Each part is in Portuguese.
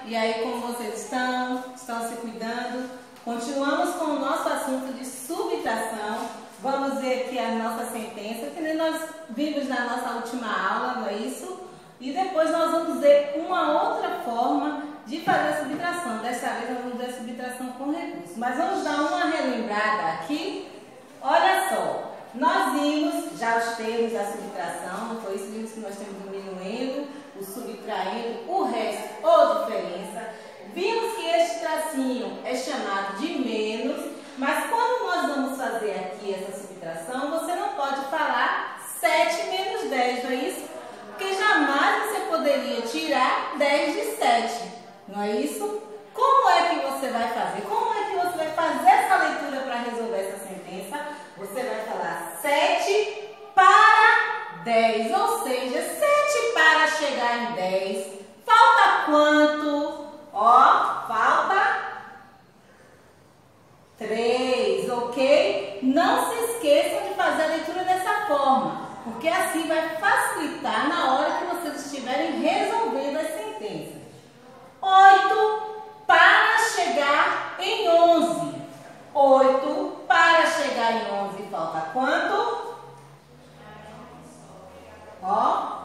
E aí, como vocês estão? Estão se cuidando? Continuamos com o nosso assunto de subtração. Vamos ver aqui a nossa sentença, que nem nós vimos na nossa última aula, não é isso? E depois nós vamos ver uma outra forma de fazer a subtração. Dessa vez nós vamos ver a subtração com recurso. Mas vamos dar uma relembrada aqui. Olha só, nós vimos já os termos da subtração, não foi isso? Vimos que nós temos o minuendo, o subtraindo, o resto ou diferença. Vimos que este tracinho é chamado de menos, mas quando nós vamos fazer aqui essa subtração, você não pode falar 7 menos 10, não é isso? Porque jamais você poderia tirar 10 de 7, não é isso? Como é que você vai fazer? Como é que você vai fazer essa leitura para resolver essa sentença? Você vai falar 7 para 10, ou seja, 7 para chegar em 10. Falta quanto? Ó, falta 3, ok? Não se esqueçam de fazer a leitura dessa forma, porque assim vai facilitar na hora que vocês estiverem resolvendo as sentenças. 8 para chegar em 11. 8 para chegar em 11 falta quanto? Ó,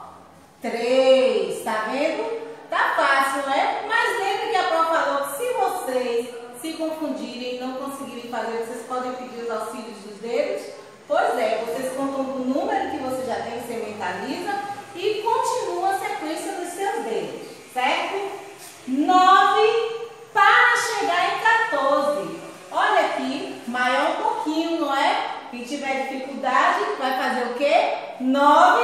3. Tá vendo? Tá fácil, né? Mas lembre que a Pró falou que se vocês se confundirem e não conseguirem fazer, vocês podem pedir os auxílios dos dedos. Pois é, vocês contam com o número que você já tem, você mentaliza e continua a sequência dos seus dedos, certo? 9 para chegar em 14. Olha aqui, maior um pouquinho, não é? Quem tiver dificuldade vai fazer o quê? 9,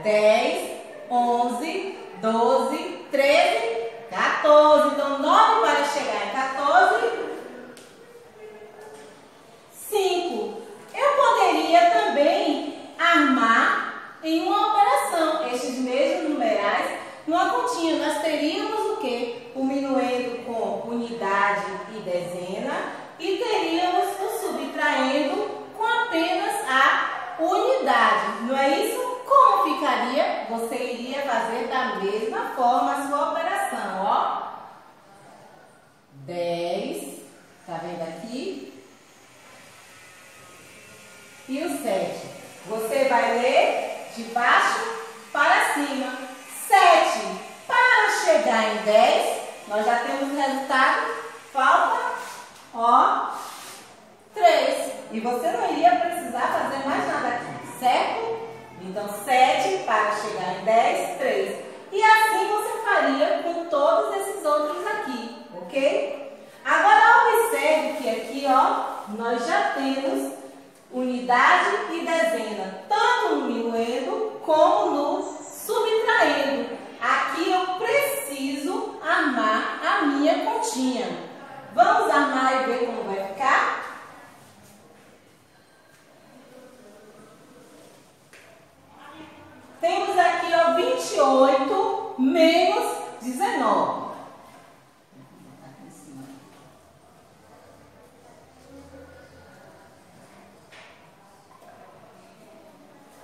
10, 11, 12, 13, 14. Então, 9 para chegar em 14. 5. Eu poderia também armar em uma operação estes mesmos numerais numa continha. Nós teríamos o quê? O minuendo com unidade e dezena e teríamos o subtraindo com apenas a unidade. Não é isso? Como ficaria? Você iria fazer da mesma forma a sua operação, ó. 10, tá vendo aqui? E o 7. Você vai ler de baixo para cima. 7 para chegar em 10, nós já temos o resultado. Falta, ó, 3. E você não iria precisar fazer mais nada aqui, certo? Então, 7 para chegar em 10, 3. E assim você faria com todos esses outros aqui, ok? Agora, observe que aqui, ó, nós já temos unidade e dezena, tanto no minuendo como no subtraindo. Aqui eu preciso armar a minha continha. Vamos armar e ver como vai ficar? Temos aqui, ó, 28 menos 19.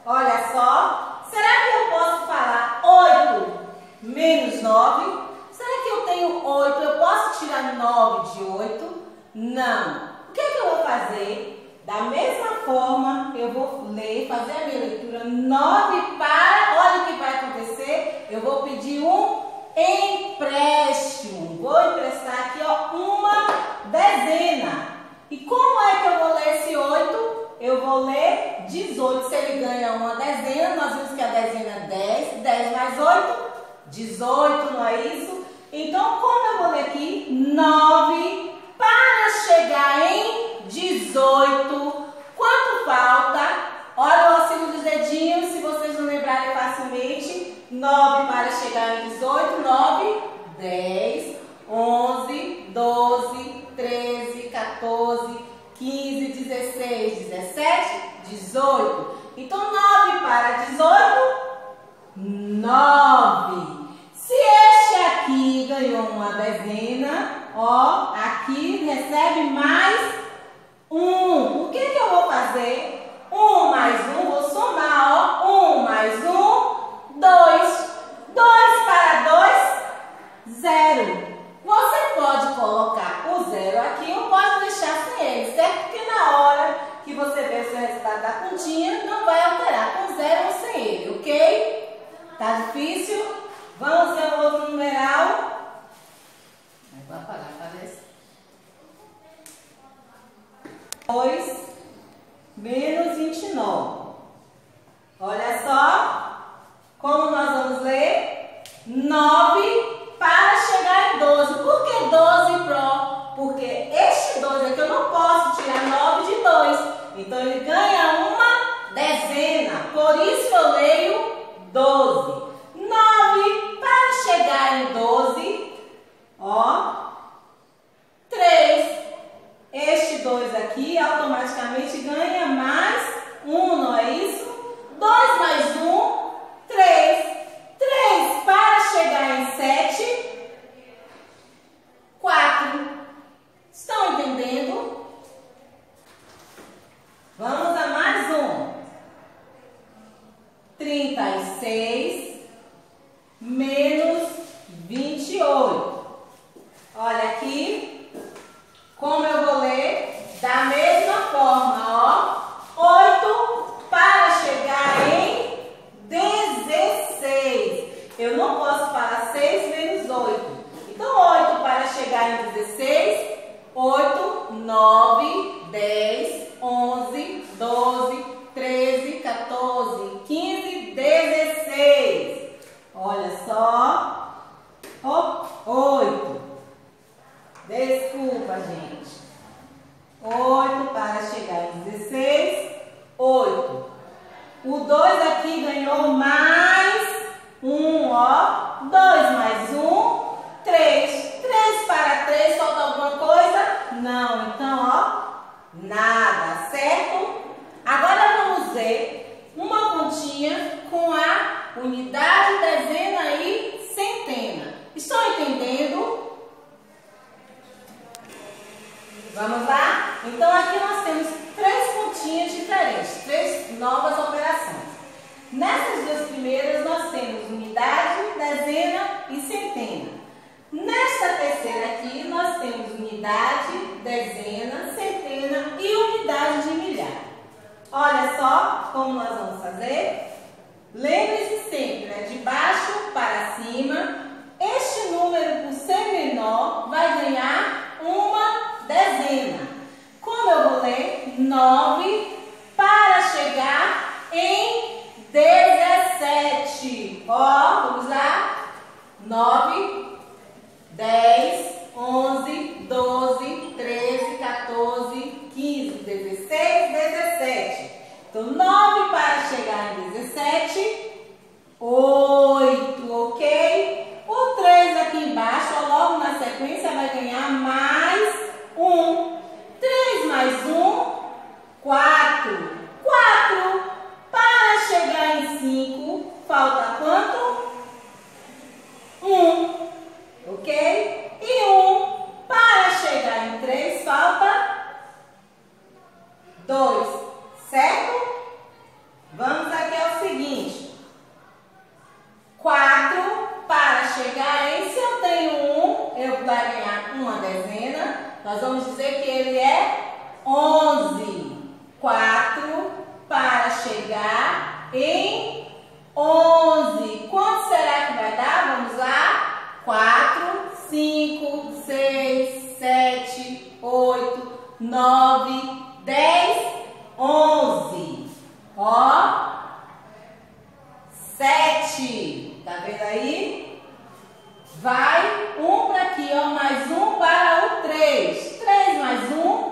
Olha só, será que eu posso falar 8 menos 9? Será que eu tenho 8? Eu posso tirar 9 de 8? Não. O que é que eu vou fazer? Da mesma forma, eu vou ler, fazer a minha leitura. 9 para, olha o que vai acontecer. Eu vou pedir um empréstimo. Vou emprestar aqui, ó, uma dezena. E como é que eu vou ler esse 8? Eu vou ler 18. Se ele ganha uma dezena, nós vimos que a dezena é 10. 10 mais 8, 18, não é isso? Então, como eu vou ler aqui? 9 para chegar em 18. Quanto falta? Olha o auxílio dos dedinhos, se vocês não lembrarem facilmente. 9 para chegar em 18. 9, 10, 11, 12, 13, 14, 15, 16, 17, 18. Então, 9 para 18, 9. Se este aqui ganhou uma dezena, ó, aqui recebe mais 1. O que que eu vou fazer? 1 mais 1, vou somar, ó. 1 mais 1, 2. 2 para 2, 0. pode colocar o 0 aqui ou pode deixar sem ele, certo? Porque na hora que você ver o seu resultado da continha, não vai alterar com 0 ou sem ele, ok? Tá difícil? Vamos ver o outro numeral. Vou apagar, parece. 2 menos 29. Olha só como nós vamos ler. 9 para chegar em 12. Por que 12 Pro? Porque este 12 aqui eu não posso tirar 9 de 2. Então ele ganha uma dezena. Por isso eu leio 12. 9 para chegar em 12. Ó. 3. Este 2 aqui automaticamente ganha mais 1, não é isso? 2 mais 1, 3. 3 para chegar em 7, 4. Estão entendendo? Vamos a mais um. 36 menos 28. Olha aqui. Como eu vou ler? Da mesma forma, ó. 8 para chegar em 16. Eu não posso parar 6 menos 8. Então, 8 para chegar em 16. 8, 9, 10, 11, 12, 13, 14, 15, 16. Olha só. Ó, 8. Desculpa, gente. 8 para chegar em 16. 8. O 2 aqui ganhou mais 1, ó. 2 mais 1, 3. 3 para 3, falta alguma coisa? Não. Então, ó, nada, certo? Agora vamos ver uma continha com a unidade, dezena e centena. Estão entendendo? Vamos lá? Então, aqui nós temos 3 continhas diferentes, 3 novas operações. Nessas duas primeiras, nós temos unidade, dezena e centena. Nesta terceira aqui, nós temos unidade, dezena, centena e unidade de milhar. Olha só como nós vamos fazer. Lembre-se sempre, né? De baixo para cima. Este número, por ser menor, vai ganhar uma dezena. Como eu vou ler? 9 para chegar em 17. Ó, vamos lá? 9, 10, 11, 12, 13, 14, 15, 16, 17. Então, 9 para chegar em 17, 8, ok? O 3 aqui embaixo, ó, logo na sequência, vai ganhar mais 1. 3 mais 1, 4. 4 para chegar em 5, falta quanto? 1, ok? E 1 para chegar em 3, falta 2, certo? Vamos aqui ao seguinte. 4 para chegar em, se eu tenho 1, eu vou ganhar uma dezena. Nós vamos dizer que ele é 11. 4 para chegar em 11. Quanto será que vai dar? Vamos lá. 4, 5, 6, 7, 8, 9, 10, 11. Ó. 7. Tá vendo aí? Vai 1 para aqui, ó, mais 1 para o 3. 3 mais 1,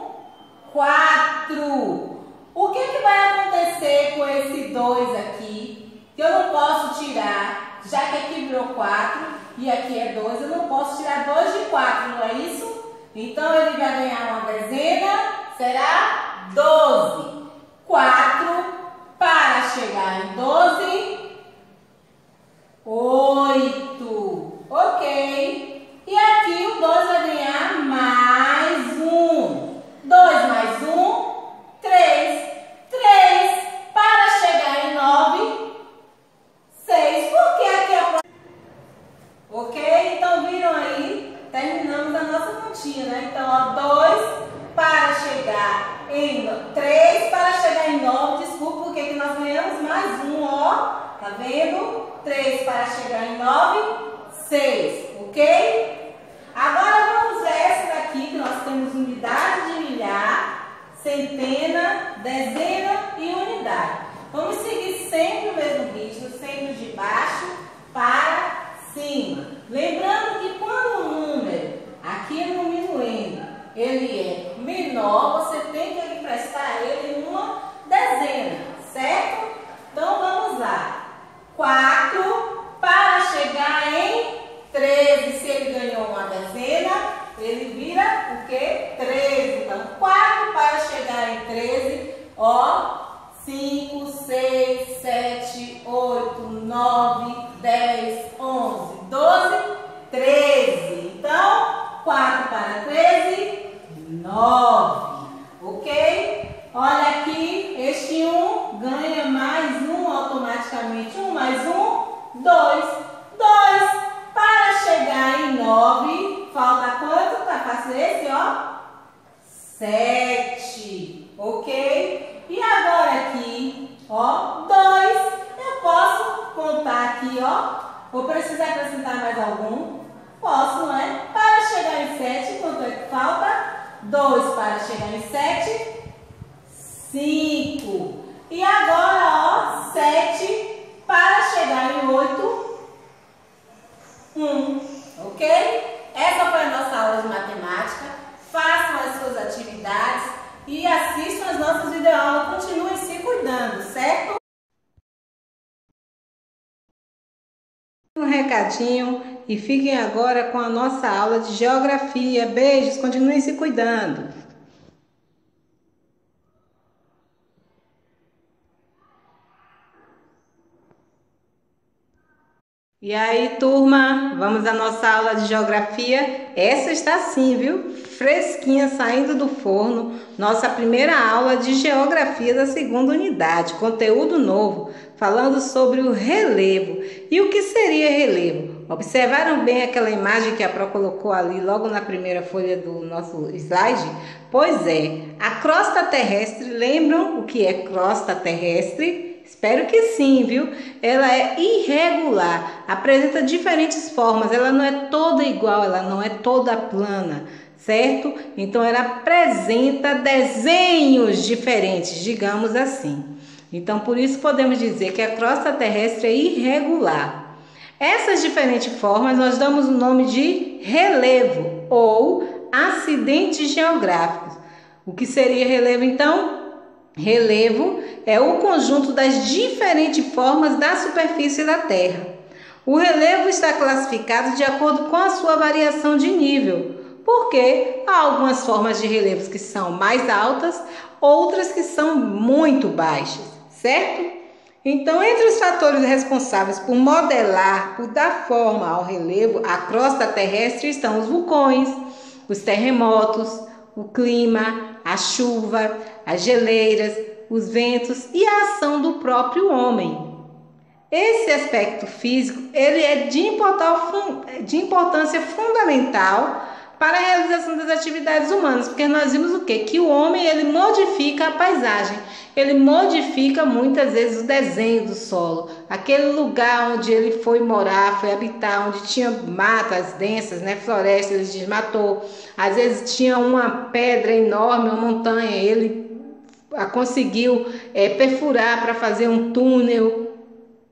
4. O que vai acontecer com esse 2 aqui? Que eu não posso tirar, já que aqui virou 4 e aqui é 2, eu não posso tirar 2 de 4, não é isso? Então, ele vai ganhar uma dezena, será 12. 4 para chegar em 12, 8. Ok. E aqui o 2 vai ganhar mais 1. 2 mais 1, 3. 3 para chegar em 9, 6. Por que aqui é... Ok? Então, viram aí? Terminamos a nossa né? Então, ó, 2 para chegar em 3 para chegar em 9, desculpa, porque que nós ganhamos mais um, ó, tá vendo? 3 para chegar em 9, 6, ok? Agora vamos ver essa daqui, que nós temos unidade de milhar, centena, dezena e unidade. Vamos seguir sempre o mesmo ritmo, sempre de baixo para cima. Lembrando que quando o número, aqui no diminuindo, ele é menor, você tem que emprestar ele em uma dezena, certo? Então vamos lá. 4 para chegar em 13. Se ele ganhou uma dezena, ele vira o quê? 13. Então 4 para chegar em 13, ó. 5, 6, 7, 8, 9, 10, 11, 12, 13. Então, 4 para 13, 9. Ok? Olha aqui, este 1 ganha mais 1 automaticamente. 1 mais 1, 2. 2 para chegar em 9. Falta quanto para fazer esse, ó? 7. Ok? E agora aqui, ó, 2. Eu posso contar aqui, ó. Vou precisar acrescentar mais algum? Posso, não é? Para chegar em 7, quanto é que falta? 2 para chegar em 7, 5. E agora, ó, 7 para chegar em 8, 1. Ok? Essa foi a nossa aula de matemática. Façam as suas atividades e assistam as nossas videoaulas. Continuem se cuidando, certo? Um recadinho e fiquem agora com a nossa aula de geografia. Beijos, continuem se cuidando. E aí, turma, vamos à nossa aula de geografia. Essa está assim, viu? Fresquinha, saindo do forno. Nossa primeira aula de geografia da segunda unidade. Conteúdo novo, falando sobre o relevo. E o que seria relevo? Observaram bem aquela imagem que a Pro colocou ali logo na primeira folha do nosso slide? Pois é, a crosta terrestre, lembram o que é crosta terrestre? Espero que sim, viu? Ela é irregular, apresenta diferentes formas, ela não é toda igual, ela não é toda plana, certo? Então ela apresenta desenhos diferentes, digamos assim. Então por isso podemos dizer que a crosta terrestre é irregular. Essas diferentes formas nós damos o nome de relevo ou acidentes geográficos. O que seria relevo então? Relevo é o conjunto das diferentes formas da superfície da Terra. O relevo está classificado de acordo com a sua variação de nível, porque há algumas formas de relevos que são mais altas, outras que são muito baixas, certo? Então, entre os fatores responsáveis por modelar, por dar forma ao relevo, a crosta terrestre estão os vulcões, os terremotos, o clima, a chuva, as geleiras, os ventos e a ação do próprio homem. Esse aspecto físico ele é de importância fundamental para a realização das atividades humanas, porque nós vimos o quê? Que o homem ele modifica a paisagem, ele modifica muitas vezes o desenho do solo, aquele lugar onde ele foi morar, foi habitar, onde tinha matas densas, né, florestas, ele desmatou, às vezes tinha uma pedra enorme, uma montanha, ele a conseguiu perfurar para fazer um túnel,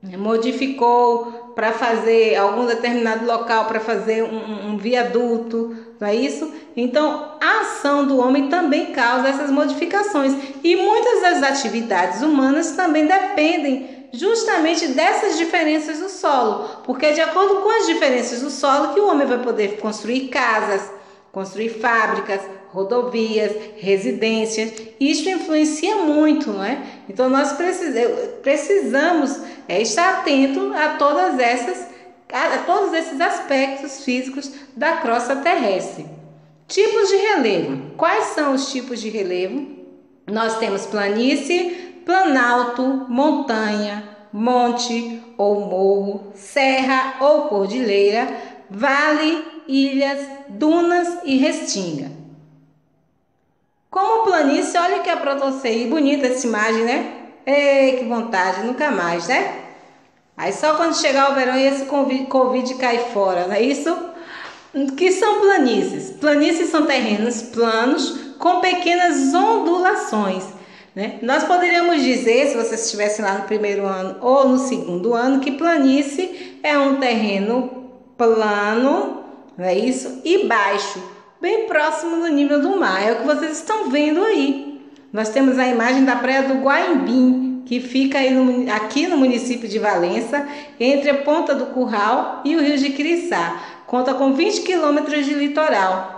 modificou para fazer algum determinado local, para fazer um viaduto, não é isso? Então, a ação do homem também causa essas modificações e muitas das atividades humanas também dependem justamente dessas diferenças do solo, porque é de acordo com as diferenças do solo que o homem vai poder construir casas, construir fábricas, rodovias, residências. Isso influencia muito, não é? Então nós precisamos estar atento a todos esses aspectos físicos da crosta terrestre. Tipos de relevo. Quais são os tipos de relevo? Nós temos planície, planalto, montanha, monte ou morro, serra ou cordilheira, vale ilhas, dunas e restinga. Como planície, olha que é para você ir, bonita essa imagem, né? Ei, que vontade, nunca mais, né? Aí só quando chegar o verão e esse Covid cair fora, não é isso? O que são planícies? Planícies são terrenos planos com pequenas ondulações, né? Nós poderíamos dizer, se você estivesse lá no primeiro ano ou no segundo ano, que planície é um terreno plano, não é isso? E baixo, bem próximo do nível do mar. É o que vocês estão vendo aí. Nós temos a imagem da praia do Guaimbim, que fica aí aqui no município de Valença, entre a Ponta do Curral e o Rio de Quiriçá. Conta com 20 quilômetros de litoral.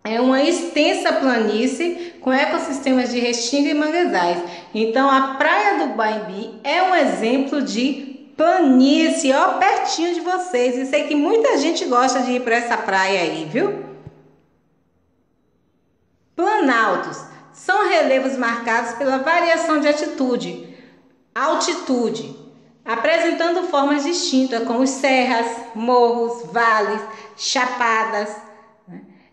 É uma extensa planície com ecossistemas de restinga e manguezais. Então, a praia do Guaimbim é um exemplo de planície, ó, pertinho de vocês. E sei que muita gente gosta de ir para essa praia aí, viu? Planaltos são relevos marcados pela variação de altitude, apresentando formas distintas, como serras, morros, vales, chapadas.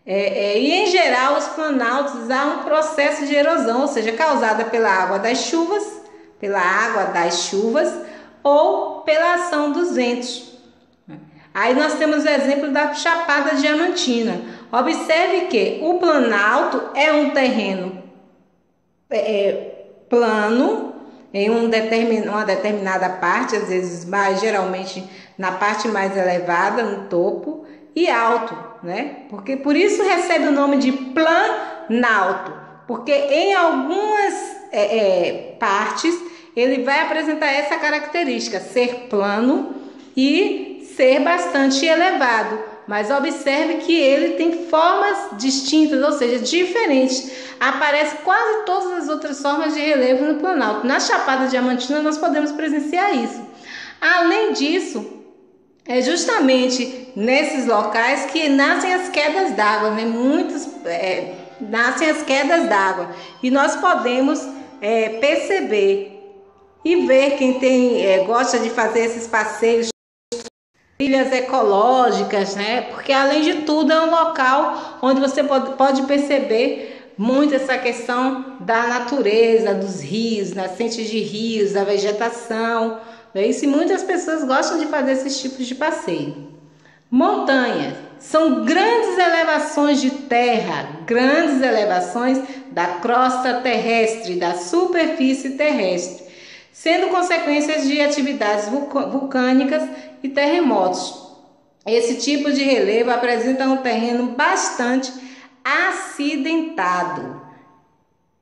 E em geral, os planaltos há um processo de erosão, ou seja, causada pela água das chuvas ou pela ação dos ventos. Aí nós temos o exemplo da Chapada Diamantina. Observe que o planalto é um terreno plano em uma determinada parte, às vezes geralmente na parte mais elevada, no topo, e alto, né? Porque por isso recebe o nome de planalto, porque em algumas partes ele vai apresentar essa característica, ser plano e ser bastante elevado. Mas observe que ele tem formas distintas, ou seja, diferentes. Aparece quase todas as outras formas de relevo no planalto. Na Chapada Diamantina nós podemos presenciar isso. Além disso, é justamente nesses locais que nascem as quedas d'água, né? Nascem as quedas d'água. E nós podemos perceber e ver quem gosta de fazer esses passeios, trilhas ecológicas, né? Porque além de tudo é um local onde você pode perceber muito essa questão da natureza, dos rios, nascentes de rios, da vegetação. E muitas pessoas gostam de fazer esses tipos de passeio. Montanhas são grandes elevações de terra, grandes elevações da crosta terrestre, da superfície terrestre, sendo consequências de atividades vulcânicas e terremotos. Esse tipo de relevo apresenta um terreno bastante acidentado.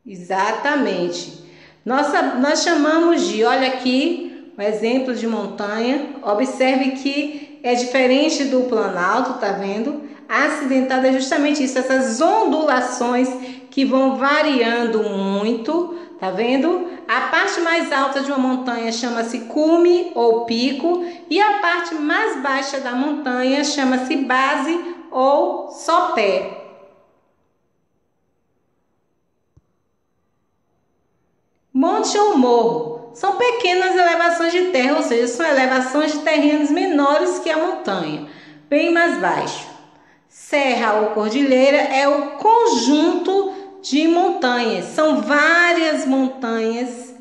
Exatamente. Nós chamamos de, olha aqui, um exemplo de montanha. Observe que é diferente do planalto, tá vendo? Acidentado é justamente isso, essas ondulações que vão variando muito, tá vendo? A parte mais alta de uma montanha chama-se cume ou pico e a parte mais baixa da montanha chama-se base ou sopé. Monte ou morro são pequenas elevações de terra, ou seja, são elevações de terrenos menores que a montanha, bem mais baixo. Serra ou cordilheira é o conjunto de montanhas, são várias montanhas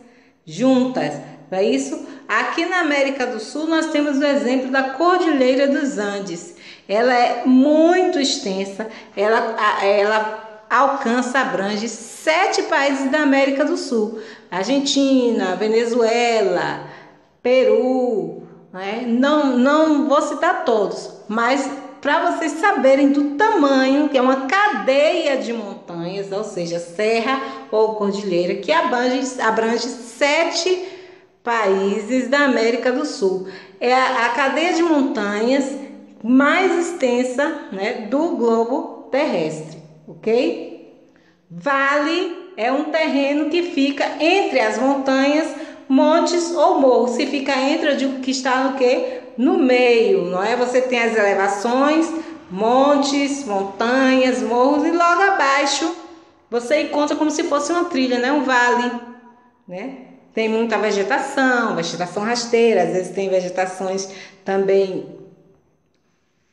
juntas, não é isso? Aqui na América do Sul nós temos o exemplo da Cordilheira dos Andes. Ela é muito extensa, ela abrange 7 países da América do Sul: Argentina, Venezuela, Peru, né? Não vou citar todos, mas para vocês saberem do tamanho, que é uma cadeia de montanhas, ou seja, serra ou cordilheira, que abrange 7 países da América do Sul. É a cadeia de montanhas mais extensa, né, do globo terrestre, ok? Vale é um terreno que fica entre as montanhas, montes ou morros. Se fica entre, eu digo que está no quê? No meio, não é? Você tem as elevações, montes, montanhas, morros, e logo abaixo você encontra como se fosse uma trilha, né? Um vale, né? Tem muita vegetação rasteira, às vezes tem vegetações também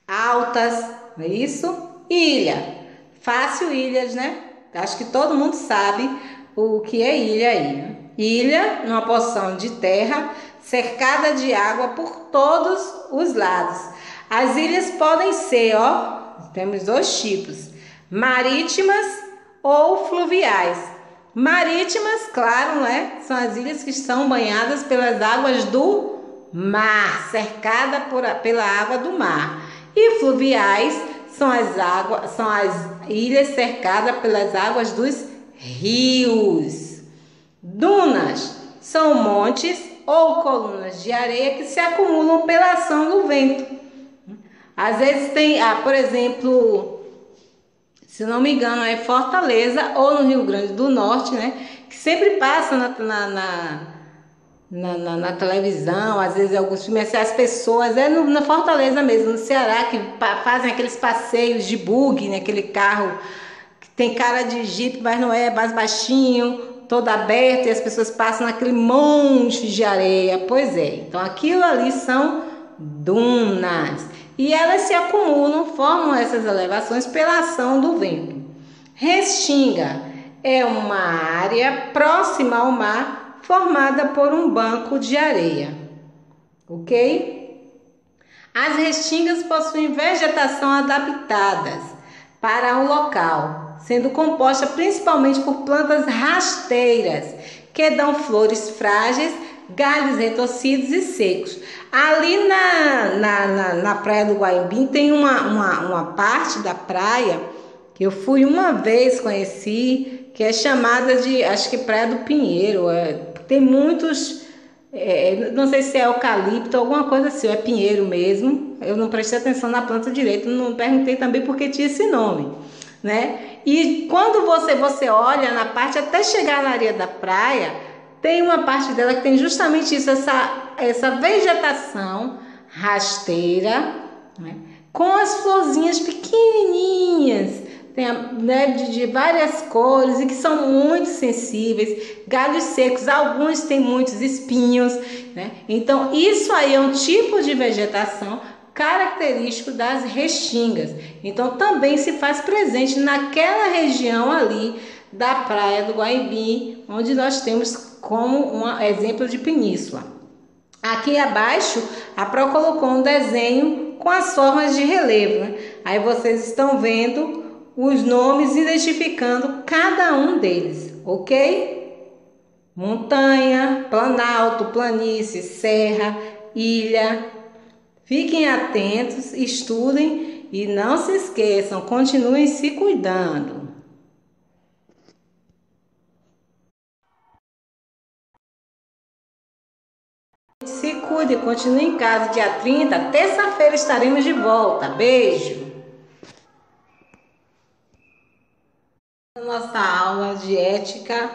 altas, não é isso? Ilha. Fácil, ilhas, né? Acho que todo mundo sabe o que é ilha aí, né? Ilha, uma porção de terra cercada de água por todos os lados. As ilhas podem ser, temos dois tipos, marítimas ou fluviais. Marítimas, claro, né? São as ilhas que estão banhadas pelas águas do mar, cercada pela água do mar. E fluviais são as ilhas cercadas pelas águas dos rios. Dunas são montes ou colunas de areia que se acumulam pela ação do vento. Às vezes tem, por exemplo, se não me engano, é Fortaleza ou no Rio Grande do Norte, né? Que sempre passa na televisão, às vezes alguns filmes, as pessoas, na Fortaleza mesmo, no Ceará, que fazem aqueles passeios de buggy, né? Aquele carro que tem cara de jipe, mas não é, mais baixinho, todo aberto, e as pessoas passam naquele monte de areia. Pois é, então aquilo ali são dunas. E elas se acumulam, formam essas elevações pela ação do vento. Restinga é uma área próxima ao mar, formada por um banco de areia. Ok? As restingas possuem vegetação adaptadas para o local, sendo composta principalmente por plantas rasteiras, que dão flores frágeis, galhos retorcidos e secos. Ali na praia do Guaimbim tem uma parte da praia que eu fui uma vez, conheci, que é chamada de, acho que Praia do Pinheiro. Tem muitos, não sei se é eucalipto, alguma coisa assim, é pinheiro mesmo. Eu não prestei atenção na planta direito, não perguntei também porque tinha esse nome, né? E quando você olha na parte até chegar na areia da praia, tem uma parte dela que tem justamente isso, essa vegetação rasteira, né? Com as florzinhas pequenininhas, né, de várias cores e que são muito sensíveis, galhos secos, alguns têm muitos espinhos, né? Então isso aí é um tipo de vegetação característico das restingas. Então também se faz presente naquela região ali da praia do Guaimbim, onde nós temos como um exemplo de península. Aqui abaixo a Pro colocou um desenho com as formas de relevo, né? Aí vocês estão vendo os nomes, identificando cada um deles, ok? Montanha, planalto, planície, serra, ilha. Fiquem atentos, estudem e não se esqueçam, continuem se cuidando. Se cuide, continue em casa. Dia 30, terça-feira, estaremos de volta. Beijo! Nossa aula de ética,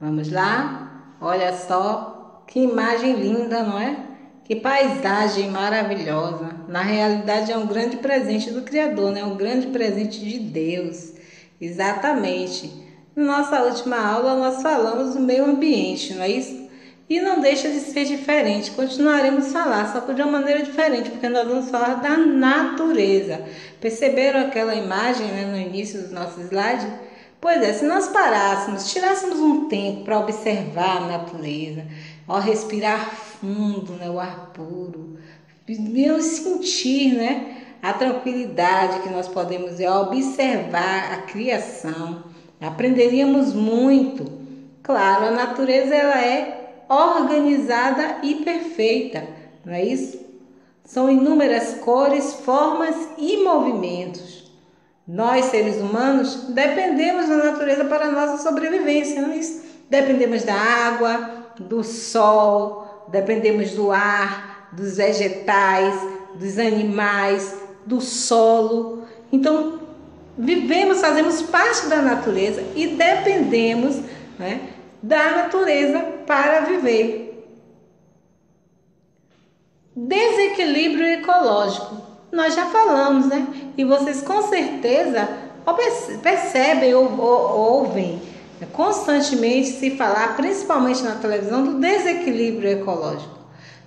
vamos lá? Olha só que imagem linda, não é? Que paisagem maravilhosa. Na realidade é um grande presente do Criador, né? Um grande presente de Deus. Exatamente. Na nossa última aula nós falamos do meio ambiente, não é isso? E não deixa de ser diferente. Continuaremos a falar, só que de uma maneira diferente, porque nós vamos falar da natureza. Perceberam aquela imagem, né, no início do nosso slide? Pois é, se nós parássemos, tirássemos um tempo para observar a natureza, ao respirar fundo, né, o ar puro, e sentir, né, a tranquilidade que nós podemos observar a criação, aprenderíamos muito. Claro, a natureza ela é organizada e perfeita, não é isso? São inúmeras cores, formas e movimentos. Nós, seres humanos, dependemos da natureza para a nossa sobrevivência, não é isso? Dependemos da água, do sol, dependemos do ar, dos vegetais, dos animais, do solo. Então, fazemos parte da natureza e dependemos, né, da natureza para viver. Desequilíbrio ecológico. Nós já falamos, né? E vocês com certeza percebem ou ouvem constantemente se falar, principalmente na televisão, do desequilíbrio ecológico.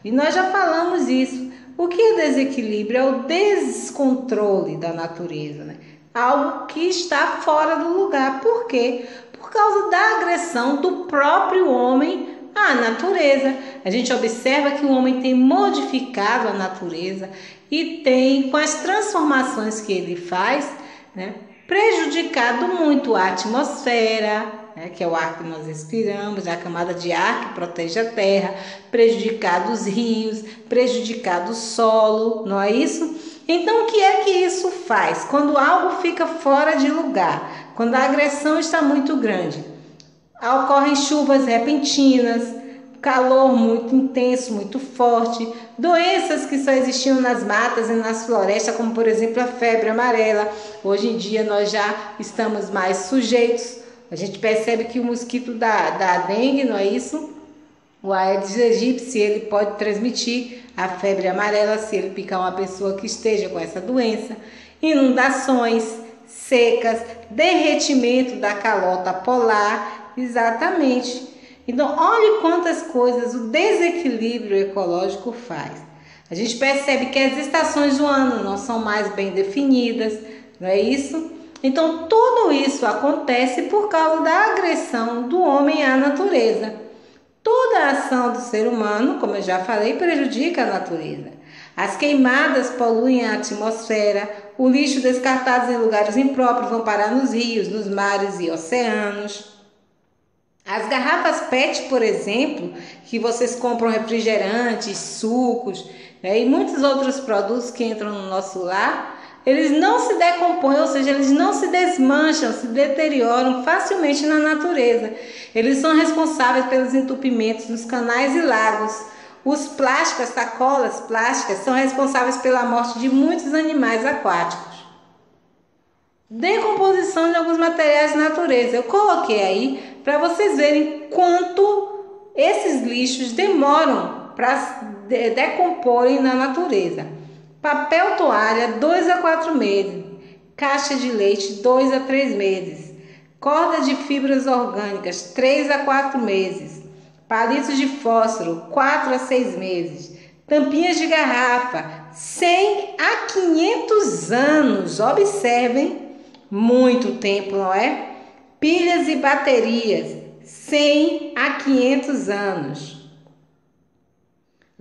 E nós já falamos isso. O que é desequilíbrio? É o descontrole da natureza, né? Algo que está fora do lugar. Por quê? Por causa da agressão do próprio homem à natureza. A gente observa que o homem tem modificado a natureza e tem, com as transformações que ele faz, né, prejudicado muito a atmosfera, né, que é o ar que nós respiramos, a camada de ar que protege a terra, prejudicado os rios, prejudicado o solo, não é isso? Então, o que é que isso faz? Quando algo fica fora de lugar, quando a agressão está muito grande, ocorrem chuvas repentinas, calor muito intenso, muito forte, doenças que só existiam nas matas e nas florestas, como por exemplo a febre amarela. Hoje em dia nós já estamos mais sujeitos. A gente percebe que o mosquito da dengue, não é isso? O Aedes aegypti, ele pode transmitir a febre amarela se ele picar uma pessoa que esteja com essa doença. Inundações, secas, derretimento da calota polar, exatamente. Então, olhe quantas coisas o desequilíbrio ecológico faz. A gente percebe que as estações do ano não são mais bem definidas, não é isso? Então, tudo isso acontece por causa da agressão do homem à natureza. Toda a ação do ser humano, como eu já falei, prejudica a natureza. As queimadas poluem a atmosfera, o lixo descartado em lugares impróprios vão parar nos rios, nos mares e oceanos. As garrafas PET, por exemplo, que vocês compram refrigerantes, sucos, né, e muitos outros produtos que entram no nosso lar, eles não se decompõem, ou seja, eles não se desmancham, se deterioram facilmente na natureza. Eles são responsáveis pelos entupimentos dos canais e lagos. Os plásticos, as sacolas plásticas, são responsáveis pela morte de muitos animais aquáticos. Decomposição de alguns materiais da natureza. Eu coloquei aí para vocês verem quanto esses lixos demoram para decomporem na natureza. Papel toalha, 2 a 4 meses. Caixa de leite, 2 a 3 meses. Corda de fibras orgânicas, 3 a 4 meses. Palitos de fósforo, 4 a 6 meses. Tampinhas de garrafa, 100 a 500 anos. Observem, muito tempo, não é? Pilhas e baterias, 100 a 500 anos.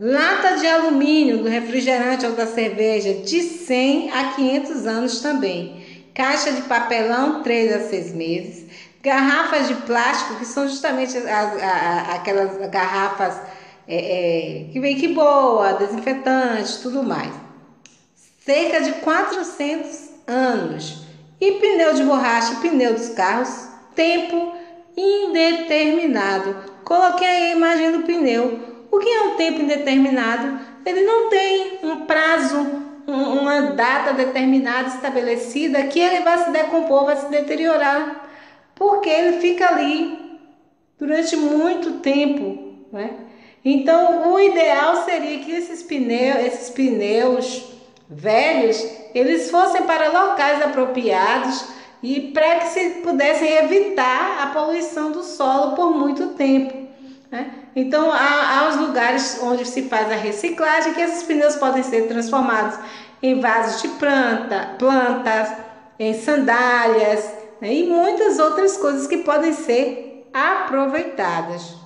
Lata de alumínio do refrigerante ou da cerveja, de 100 a 500 anos também. Caixa de papelão, 3 a 6 meses. Garrafas de plástico, que são justamente aquelas garrafas que vem que boa, desinfetante, tudo mais. Cerca de 400 anos. E pneu de borracha, pneu dos carros, tempo indeterminado. Coloquei aí a imagem do pneu. O que é um tempo indeterminado? Ele não tem um prazo, uma data determinada, estabelecida, que ele vai se decompor, vai se deteriorar, porque ele fica ali durante muito tempo, né? Então, o ideal seria que esses pneus velhos, eles fossem para locais apropriados e para que se pudessem evitar a poluição do solo por muito tempo, né? Então, há os lugares onde se faz a reciclagem, que esses pneus podem ser transformados em vasos de plantas, em sandálias, né, e muitas outras coisas que podem ser aproveitadas.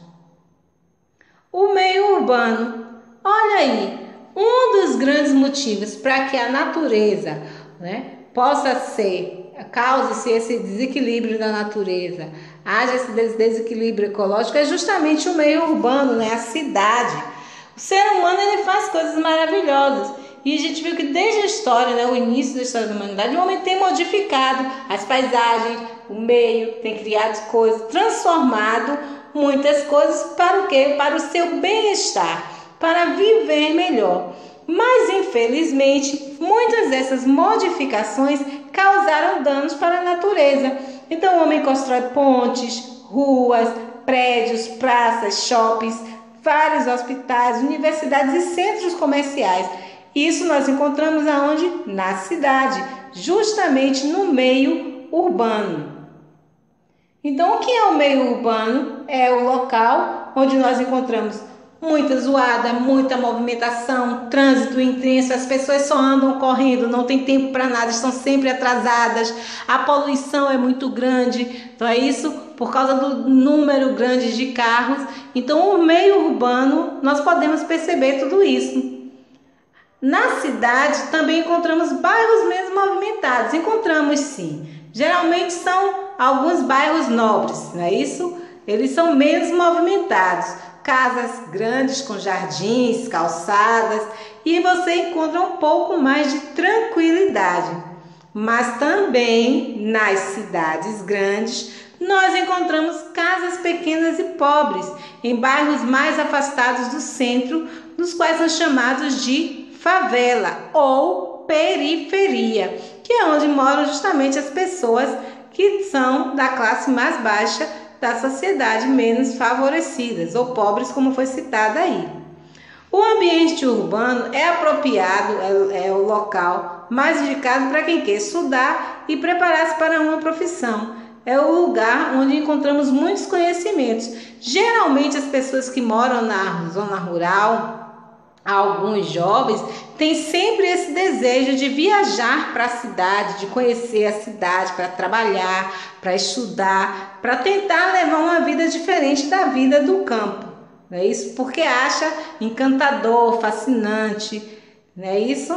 O meio urbano, olha aí, um dos grandes motivos para que a natureza, né, possa ser, cause-se esse desequilíbrio da natureza, haja esse desequilíbrio ecológico, é justamente o meio urbano, né, a cidade. O ser humano, ele faz coisas maravilhosas. E a gente viu que desde a história, né, o início da história da humanidade, o homem tem modificado as paisagens, o meio, tem criado coisas, transformado muitas coisas para o quê? Para o seu bem-estar, para viver melhor. Mas, infelizmente, muitas dessas modificações causaram danos para a natureza. Então, o homem constrói pontes, ruas, prédios, praças, shoppings, vários hospitais, universidades e centros comerciais. Isso nós encontramos aonde? Na cidade, justamente no meio urbano. Então, o que é o meio urbano? É o local onde nós encontramos muita zoada, muita movimentação, trânsito intenso, as pessoas só andam correndo, não tem tempo para nada, estão sempre atrasadas, a poluição é muito grande, então é isso por causa do número grande de carros. Então o meio urbano, nós podemos perceber tudo isso. Na cidade também encontramos bairros menos movimentados, encontramos sim, geralmente são alguns bairros nobres, não é isso? Eles são menos movimentados, casas grandes com jardins, calçadas, e você encontra um pouco mais de tranquilidade. Mas também nas cidades grandes nós encontramos casas pequenas e pobres, em bairros mais afastados do centro, dos quais são chamados de favela ou periferia, que é onde moram justamente as pessoas que são da classe mais baixa da sociedade, menos favorecidas ou pobres, como foi citado aí. O ambiente urbano é apropriado, é o local mais indicado para quem quer estudar e preparar-se para uma profissão. É o lugar onde encontramos muitos conhecimentos. Geralmente as pessoas que moram na zona rural, alguns jovens, têm sempre esse desejo de viajar para a cidade, de conhecer a cidade, para trabalhar, para estudar, para tentar levar uma vida diferente da vida do campo. Não é isso? Porque acha encantador, fascinante, não é isso?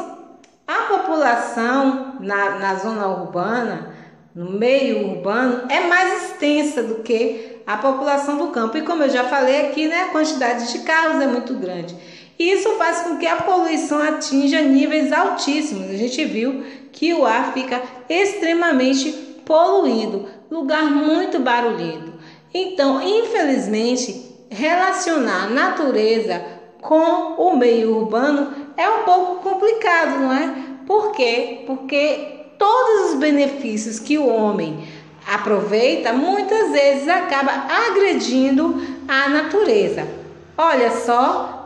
A população na zona urbana, no meio urbano, é mais extensa do que a população do campo. E como eu já falei aqui, né, a quantidade de carros é muito grande. Isso faz com que a poluição atinja níveis altíssimos. A gente viu que o ar fica extremamente poluído, lugar muito barulhento. Então, infelizmente, relacionar a natureza com o meio urbano é um pouco complicado, não é? Por quê? Porque todos os benefícios que o homem aproveita, muitas vezes acaba agredindo a natureza. Olha só,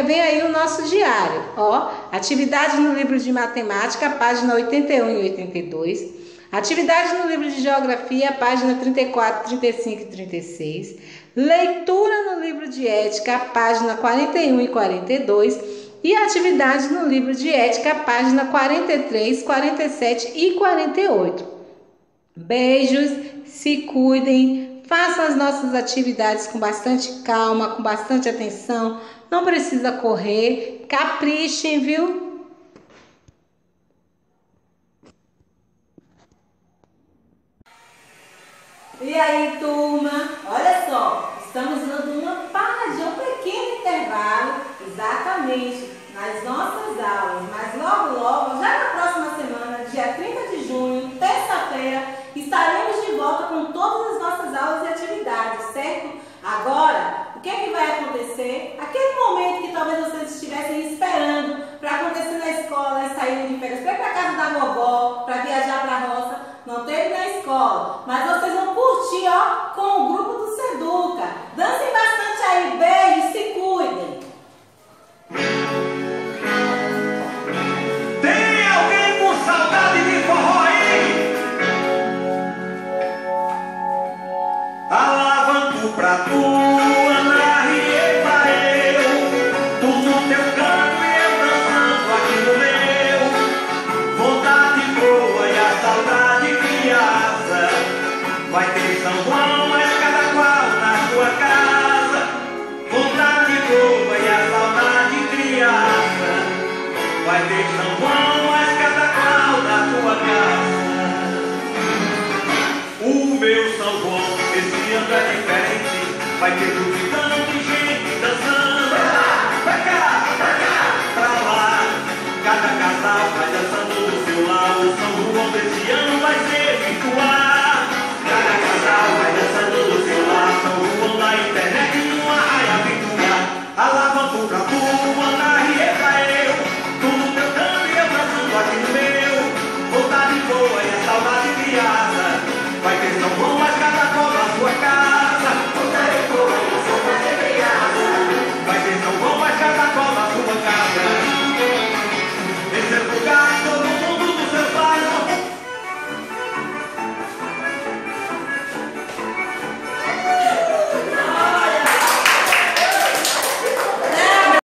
vem aí o nosso diário, ó, atividade no livro de matemática, página 81 e 82, atividade no livro de geografia, página 34, 35 e 36, leitura no livro de ética, página 41 e 42, e atividade no livro de ética, página 43, 47 e 48. Beijos, se cuidem. Façam as nossas atividades com bastante calma, com bastante atenção. Não precisa correr. Caprichem, viu? E aí, turma? Olha só, estamos dando uma paradinha, um pequeno intervalo, exatamente, nas nossas aulas. Mas logo, já na próxima semana, dia 30 de junho, terça-feira, estaremos de volta com todas as nossas aulas e atividades, certo? Agora, o que é que vai acontecer? Aquele momento que talvez vocês estivessem esperando para acontecer na escola, saírem de férias, para ir para a casa da vovó, para viajar para a roça, não teve na escola, mas vocês vão curtir, ó, com o grupo do Seduca. Dancem bastante aí, beijos, se cuidem. Tem alguém com saudade de forró aí? Alavanco pra tu, anarriei pra eu, tu no teu canto e eu dançando aqui no meu. Vontade boa e a saudade criança, vai ter São João, mas cada qual na sua casa. Vontade boa e a saudade criança, vai ter São João, mas cada qual na sua casa. O meu São João esse ano é diferente, vai ter tudo